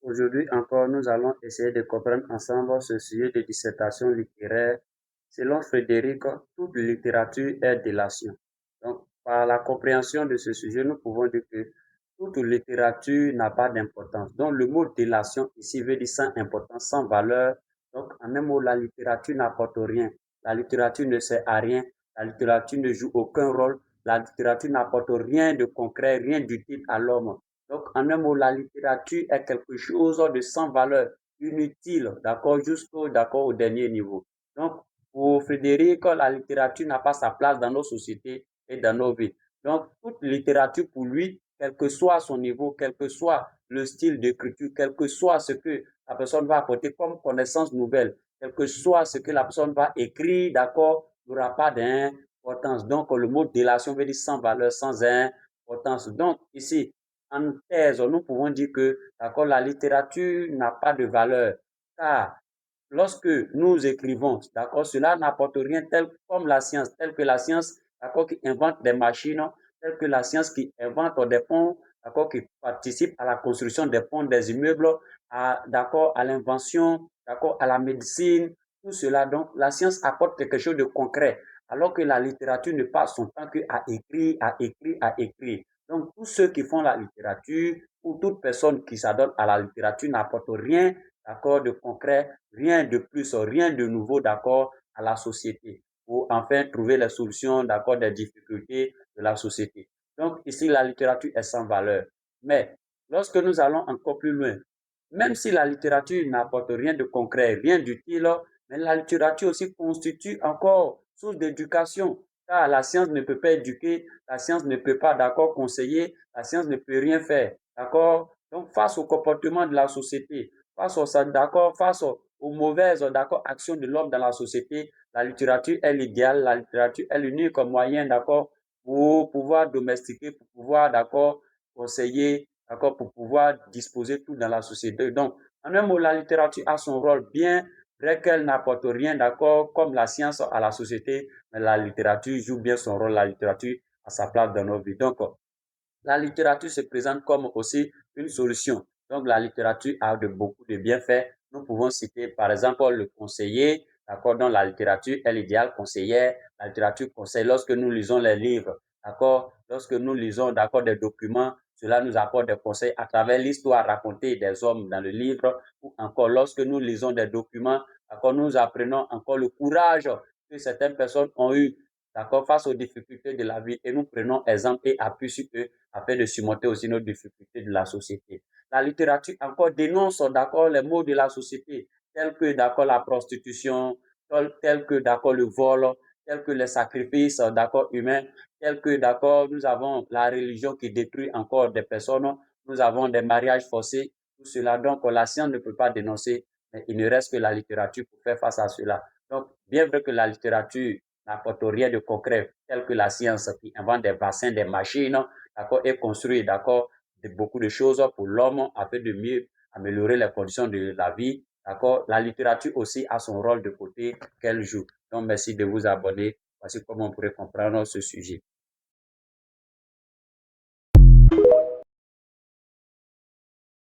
Aujourd'hui encore, nous allons essayer de comprendre ensemble ce sujet de dissertation littéraire. Selon Frédéric, toute littérature est délation. Donc, par la compréhension de ce sujet, nous pouvons dire que toute littérature n'a pas d'importance. Donc, le mot délation ici veut dire sans importance, sans valeur. Donc, en un mot, la littérature n'apporte rien. La littérature ne sert à rien. La littérature ne joue aucun rôle. La littérature n'apporte rien de concret, rien d'utile à l'homme. Donc, en un mot, la littérature est quelque chose de sans valeur, inutile, d'accord, d'accord, au dernier niveau. Donc, pour Frédéric, la littérature n'a pas sa place dans nos sociétés et dans nos vies. Donc, toute littérature pour lui, quel que soit son niveau, quel que soit le style d'écriture, quel que soit ce que la personne va apporter comme connaissance nouvelle, quel que soit ce que la personne va écrire, d'accord, n'aura pas d'importance. Donc, le mot délation veut dire sans valeur, sans importance. Donc, ici, en thèse, nous pouvons dire que, d'accord, la littérature n'a pas de valeur, car lorsque nous écrivons, d'accord, cela n'apporte rien tel comme la science, tel que la science, d'accord, qui invente des machines, tel que la science qui invente des ponts, d'accord, qui participe à la construction des ponts, des immeubles, d'accord, à l'invention, d'accord, à la médecine, tout cela. Donc, la science apporte quelque chose de concret, alors que la littérature ne passe son temps qu'à écrire, à écrire, à écrire. Donc, tous ceux qui font la littérature ou toute personne qui s'adonne à la littérature n'apporte rien, d'accord, de concret, rien de plus, rien de nouveau, d'accord, à la société pour enfin trouver les solutions, d'accord, des difficultés de la société. Donc, ici, la littérature est sans valeur. Mais, lorsque nous allons encore plus loin, même si la littérature n'apporte rien de concret, rien d'utile, mais la littérature aussi constitue encore source d'éducation, car la science ne peut pas éduquer, la science ne peut pas, d'accord, conseiller, la science ne peut rien faire, d'accord. Donc, face au comportement de la société, face aux mauvaises, d'accord, actions de l'homme dans la société, la littérature est l'idéal, la littérature est l'unique moyen, d'accord, pour pouvoir domestiquer, pour pouvoir, d'accord, conseiller, d'accord, pour pouvoir disposer tout dans la société. Donc, en un mot, la littérature a son rôle bien, vrai qu'elle n'apporte rien, d'accord, comme la science à la société, mais la littérature joue bien son rôle, la littérature a sa place dans nos vies. Donc, la littérature se présente comme aussi une solution. Donc, la littérature a beaucoup de bienfaits. Nous pouvons citer, par exemple, le conseiller, d'accord, dans la littérature est l'idéal conseillère. La littérature conseille lorsque nous lisons les livres, d'accord, lorsque nous lisons, d'accord, des documents, cela nous apporte des conseils à travers l'histoire racontée des hommes dans le livre, ou encore lorsque nous lisons des documents, d'accord, nous apprenons encore le courage que certaines personnes ont eu, d'accord, face aux difficultés de la vie et nous prenons exemple et appui sur eux afin de surmonter aussi nos difficultés de la société. La littérature encore dénonce, d'accord, les maux de la société, tels que, d'accord, la prostitution, tels que, d'accord, le vol, tels que les sacrifices, d'accord, humains, tels que, d'accord, nous avons la religion qui détruit encore des personnes, nous avons des mariages forcés, tout cela. Donc, la science ne peut pas dénoncer, mais il ne reste que la littérature pour faire face à cela. Donc, bien vrai que la littérature n'apporte rien de concret, tel que la science qui invente des vaccins, des machines, d'accord, et construit, d'accord, beaucoup de choses pour l'homme afin de mieux améliorer les conditions de la vie, d'accord. La littérature aussi a son rôle de côté qu'elle joue. Donc, merci de vous abonner. Voici comment on pourrait comprendre ce sujet.